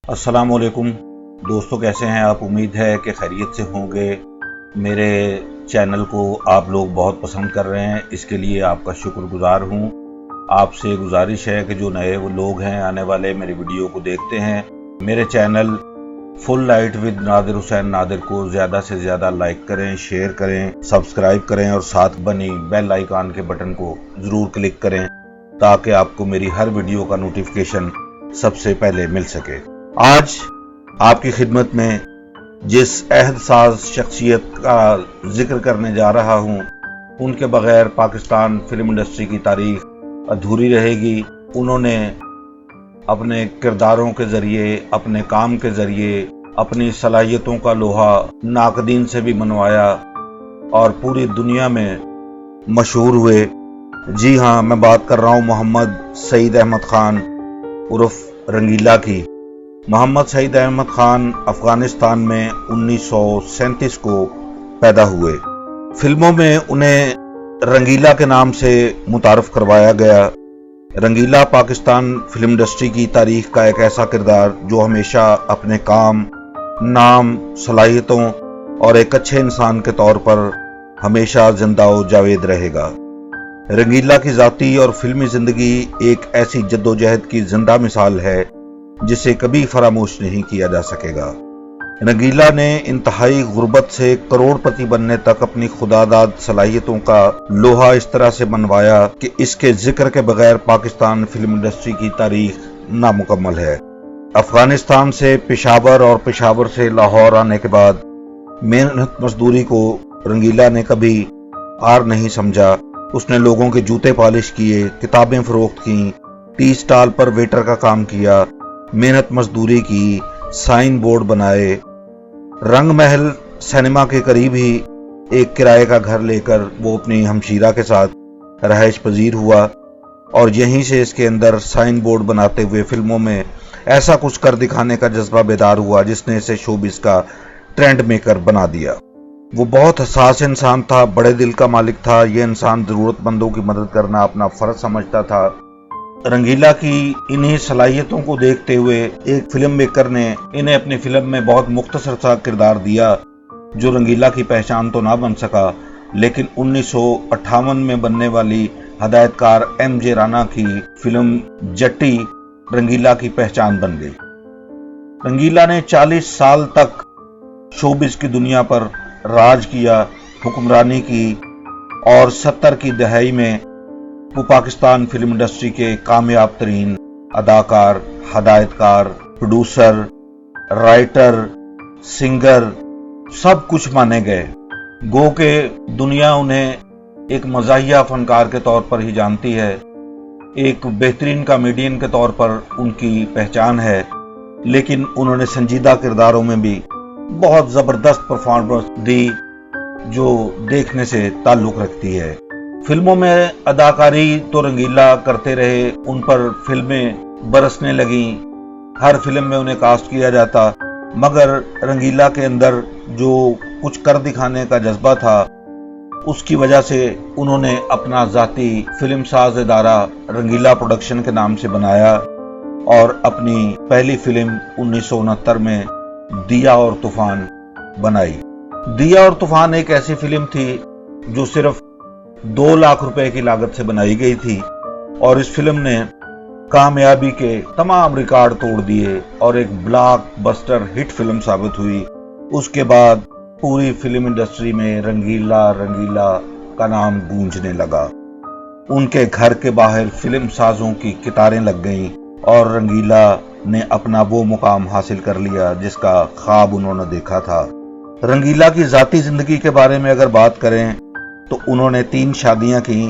अस्सलाम वालेकुम दोस्तों, कैसे हैं आप? उम्मीद है कि खैरियत से होंगे। मेरे चैनल को आप लोग बहुत पसंद कर रहे हैं, इसके लिए आपका शुक्रगुजार हूं। आपसे गुजारिश है कि जो नए वो लोग हैं आने वाले मेरे वीडियो को देखते हैं, मेरे channel full light with Nadir Hussain Nadir को ज़्यादा से ज़्यादा लाइक करें, शेयर करें, सब्सक्राइब करें और साथ बनी बेल आइकन के बटन को ज़रूर क्लिक करें ताकि आपको मेरी हर वीडियो का नोटिफिकेशन सबसे पहले मिल सके। आज आपकी खिदमत में जिस अहद साज शख्सियत का जिक्र करने जा रहा हूँ, उनके बगैर पाकिस्तान फिल्म इंडस्ट्री की तारीख अधूरी रहेगी। उन्होंने अपने किरदारों के ज़रिए, अपने काम के ज़रिए अपनी सलाहियतों का लोहा नाकदीन से भी मनवाया और पूरी दुनिया में मशहूर हुए। जी हाँ, मैं बात कर रहा हूँ मोहम्मद सईद अहमद खान उर्फ रंगीला की। मोहम्मद सईद अहमद खान अफगानिस्तान में 1937 को पैदा हुए। फिल्मों में उन्हें रंगीला के नाम से मुतारफ करवाया गया। रंगीला पाकिस्तान फिल्म इंडस्ट्री की तारीख का एक ऐसा किरदार जो हमेशा अपने काम, नाम, सलाहियतों और एक अच्छे इंसान के तौर पर हमेशा जिंदा व जावेद रहेगा। रंगीला की ज़ाती और फिल्मी ज़िंदगी एक ऐसी जद्दोजहद की जिंदा मिसाल है जिसे कभी फरामोश नहीं किया जा सकेगा। रंगीला ने इंतहाई गुर्बत से करोड़पति बनने तक अपनी खुदादाद सलाहियतों का लोहा इस तरह से मनवाया कि इसके जिक्र के बगैर पाकिस्तान फिल्म इंडस्ट्री की तारीख नामुकम्मल है। अफगानिस्तान से पेशावर और पेशावर से लाहौर आने के बाद मेहनत मजदूरी को रंगीला ने कभी हार नहीं समझा। उसने लोगों के जूते पॉलिश किए, किताबें फरोख्त की, टी स्टॉल पर वेटर का काम किया, मेहनत मजदूरी की, साइन बोर्ड बनाए। रंग महल सिनेमा के करीब ही एक किराए का घर लेकर वो अपनी हमशीरा के साथ रहायश पजीर हुआ और यहीं से इसके अंदर साइन बोर्ड बनाते हुए फिल्मों में ऐसा कुछ कर दिखाने का जज्बा बेदार हुआ जिसने इसे शोबिस का ट्रेंड मेकर बना दिया। वो बहुत हसास इंसान था, बड़े दिल का मालिक था। ये इंसान ज़रूरतमंदों की मदद करना अपना फ़र्ज समझता था। रंगीला की इन्हीं सलाहियतों को देखते हुए एक फिल्म मेकर ने इन्हें अपनी फिल्म में बहुत मुख्तसर सा किरदार दिया जो रंगीला की पहचान तो ना बन सका, लेकिन 1958 में बनने वाली हदायतकार MJ राना की फिल्म जट्टी रंगीला की पहचान बन गई। रंगीला ने 40 साल तक शोबिस की दुनिया पर राज किया, हुक्मरानी की और 70 की दहाई में वो पाकिस्तान फिल्म इंडस्ट्री के कामयाब तरीन अदाकार, हदायतकार, प्रोड्यूसर, राइटर, सिंगर सब कुछ माने गए। गो के दुनिया उन्हें एक मज़ाहिया फनकार के तौर पर ही जानती है, एक बेहतरीन कॉमेडियन के तौर पर उनकी पहचान है, लेकिन उन्होंने संजीदा किरदारों में भी बहुत ज़बरदस्त परफॉर्मेंस दी जो देखने से ताल्लुक़ रखती है। फिल्मों में अदाकारी तो रंगीला करते रहे, उन पर फिल्में बरसने लगीं, हर फिल्म में उन्हें कास्ट किया जाता, मगर रंगीला के अंदर जो कुछ कर दिखाने का जज्बा था उसकी वजह से उन्होंने अपना ज़ाती फिल्म साज इदारा रंगीला प्रोडक्शन के नाम से बनाया और अपनी पहली फिल्म 1969 में दिया और तूफान बनाई। दिया और तूफान एक ऐसी फिल्म थी जो सिर्फ 2 लाख रुपए की लागत से बनाई गई थी और इस फिल्म ने कामयाबी के तमाम रिकॉर्ड तोड़ दिए और एक ब्लॉकबस्टर हिट फिल्म साबित हुई। उसके बाद पूरी फिल्म इंडस्ट्री में रंगीला रंगीला का नाम गूंजने लगा। उनके घर के बाहर फिल्म साजों की कतारें लग गईं और रंगीला ने अपना वो मुकाम हासिल कर लिया जिसका ख्वाब उन्होंने देखा था। रंगीला की ज़ाती ज़िंदगी के बारे में अगर बात करें तो उन्होंने 3 शादियां की,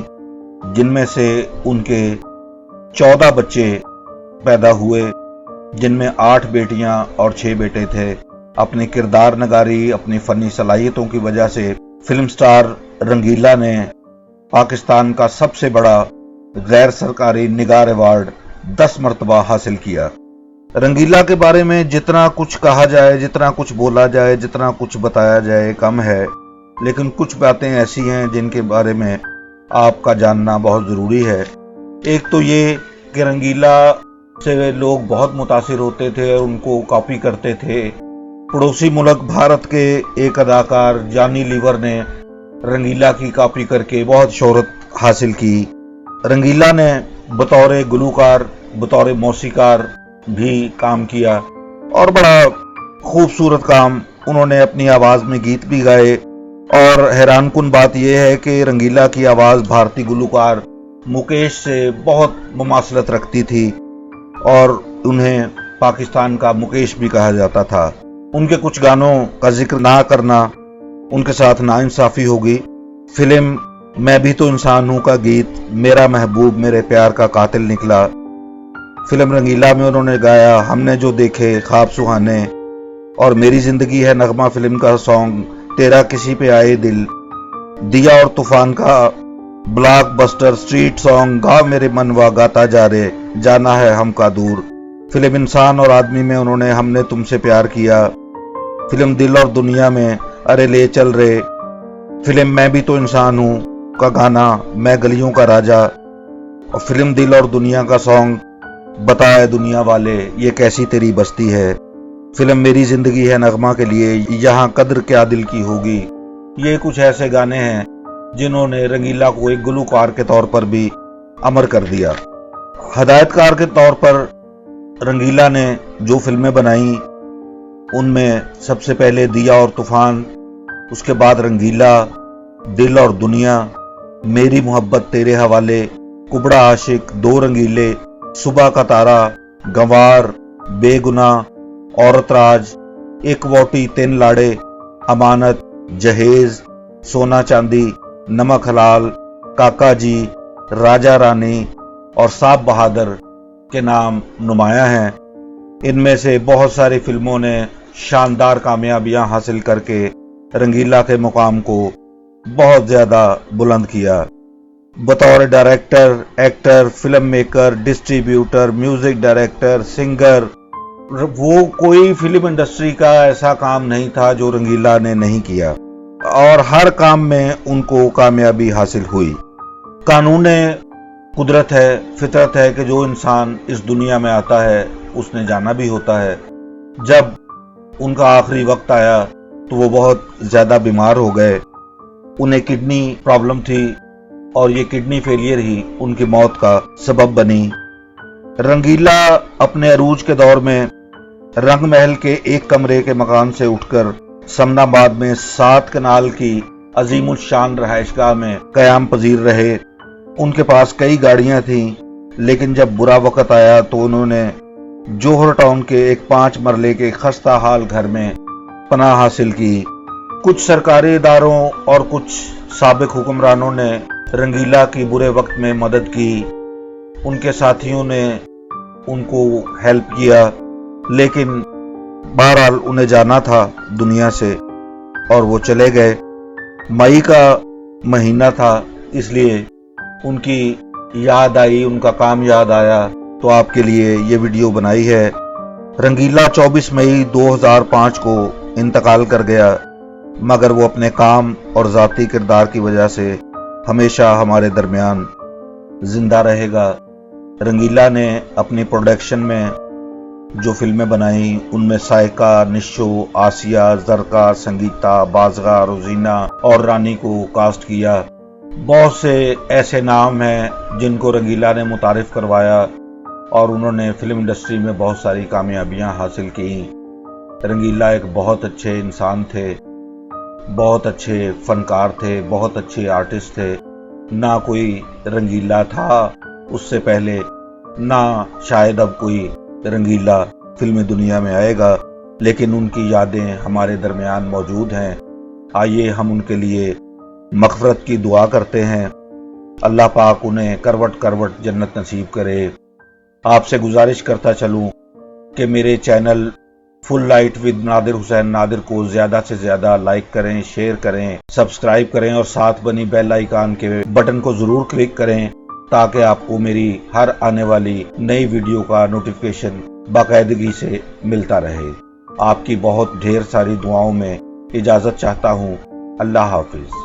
जिनमें से उनके 14 बच्चे पैदा हुए, जिनमें 8 बेटियां और 6 बेटे थे। अपनी किरदार नगारी, अपनी फ़नी सलाहियतों की वजह से फिल्म स्टार रंगीला ने पाकिस्तान का सबसे बड़ा गैर सरकारी निगार अवार्ड 10 मरतबा हासिल किया। रंगीला के बारे में जितना कुछ कहा जाए, जितना कुछ बोला जाए, जितना कुछ बताया जाए कम है, लेकिन कुछ बातें ऐसी हैं जिनके बारे में आपका जानना बहुत ज़रूरी है। एक तो ये कि रंगीला से लोग बहुत मुतासिर होते थे और उनको कॉपी करते थे। पड़ोसी मुल्क भारत के एक अदाकार जॉनी लीवर ने रंगीला की कॉपी करके बहुत शोहरत हासिल की। रंगीला ने बतौर गुलूकार, बतौर मौसीकार भी काम किया और बड़ा खूबसूरत काम, उन्होंने अपनी आवाज़ में गीत भी गाए। और हैरानकुन बात यह है कि रंगीला की आवाज़ भारतीय गुलूकार मुकेश से बहुत मुमासलत रखती थी और उन्हें पाकिस्तान का मुकेश भी कहा जाता था। उनके कुछ गानों का जिक्र ना करना उनके साथ नाइंसाफ़ी होगी। फिल्म मैं भी तो इंसान हूँ का गीत मेरा महबूब मेरे प्यार का कातिल निकला। फिल्म रंगीला में उन्होंने गाया हमने जो देखे ख्वाब सुहाने, और मेरी जिंदगी है नगमा फिल्म का सॉन्ग तेरा किसी पे आए दिल, दिया और तूफान का ब्लॉकबस्टर स्ट्रीट सॉन्ग गा मेरे मनवा गाता जा रे जाना है हमका दूर। फिल्म इंसान और आदमी में उन्होंने हमने तुमसे प्यार किया। फिल्म दिल और दुनिया में अरे ले चल रे। फिल्म मैं भी तो इंसान हूँ का गाना मैं गलियों का राजा, और फिल्म दिल और दुनिया का सॉन्ग बताए दुनिया वाले ये कैसी तेरी बस्ती है। फिल्म मेरी जिंदगी है नगमा के लिए यहाँ कद्र क्या दिल की होगी। ये कुछ ऐसे गाने हैं जिन्होंने रंगीला को एक गुलूकार के तौर पर भी अमर कर दिया। हदायतकार के तौर पर रंगीला ने जो फिल्में बनाई उनमें सबसे पहले दिया और तूफान, उसके बाद रंगीला, दिल और दुनिया, मेरी मोहब्बत तेरे हवाले, कुबड़ा आशिक, दो रंगीले, सुबह का तारा, गंवार, बेगुनाह, औरत राज, एक वोटी, तीन लाड़े, अमानत, जहेज, सोना चांदी, नमक हलाल, काका जी, राजा रानी और साहब बहादुर के नाम नुमायां हैं। इनमें से बहुत सारी फिल्मों ने शानदार कामयाबियां हासिल करके रंगीला के मुकाम को बहुत ज्यादा बुलंद किया। बतौर director, actor, film maker, distributor, music director, singer, वो कोई फिल्म इंडस्ट्री का ऐसा काम नहीं था जो रंगीला ने नहीं किया, और हर काम में उनको कामयाबी हासिल हुई। कानून कुदरत है, फितरत है कि जो इंसान इस दुनिया में आता है उसने जाना भी होता है। जब उनका आखिरी वक्त आया तो वो बहुत ज़्यादा बीमार हो गए, उन्हें किडनी प्रॉब्लम थी और ये किडनी फेलियर ही उनकी मौत का सबब बनी। रंगीला अपने अरूज के दौर में रंग महल के एक कमरे के मकान से उठकर समनाबाद में 7 कनाल की अजीमुल शान रहायशगाह में कयाम पजीर रहे। उनके पास कई गाड़ियां थीं, लेकिन जब बुरा वक्त आया तो उन्होंने जोहर टाउन के एक 5 मरले के खस्ता हाल घर में पनाह हासिल की। कुछ सरकारी इदारों और कुछ साबिक हुक्मरानों ने रंगीला की बुरे वक्त में मदद की, उनके साथियों ने उनको हेल्प किया, लेकिन बहरहाल उन्हें जाना था दुनिया से और वो चले गए। मई का महीना था, इसलिए उनकी याद आई, उनका काम याद आया तो आपके लिए ये वीडियो बनाई है। रंगीला 24 मई 2005 को इंतकाल कर गया, मगर वो अपने काम और ज़ाती किरदार की वजह से हमेशा हमारे दरमियान जिंदा रहेगा। रंगीला ने अपनी प्रोडक्शन में जो फिल्में बनाई उनमें साइका, निशो, आसिया, जरका, संगीता, बाज़गा, रोजीना और रानी को कास्ट किया। बहुत से ऐसे नाम हैं जिनको रंगीला ने मुतारिफ करवाया और उन्होंने फिल्म इंडस्ट्री में बहुत सारी कामयाबियां हासिल की। रंगीला एक बहुत अच्छे इंसान थे, बहुत अच्छे फनकार थे, बहुत अच्छे आर्टिस्ट थे। ना कोई रंगीला था उससे पहले, ना शायद अब कोई रंगीला फिल्मी दुनिया में आएगा, लेकिन उनकी यादें हमारे दरमियान मौजूद हैं। आइए हम उनके लिए मग़फ़िरत की दुआ करते हैं। अल्लाह पाक उन्हें करवट करवट जन्नत नसीब करे। आपसे गुजारिश करता चलूं कि मेरे channel full light with Nadir Hussain Nadir को ज़्यादा से ज़्यादा लाइक करें, शेयर करें, सब्सक्राइब करें और साथ बनी बेल आइकन के बटन को ज़रूर क्लिक करें ताकि आपको मेरी हर आने वाली नई वीडियो का नोटिफिकेशन बाकायदगी से मिलता रहे। आपकी बहुत ढेर सारी दुआओं में इजाज़त चाहता हूँ। अल्लाह हाफिज़।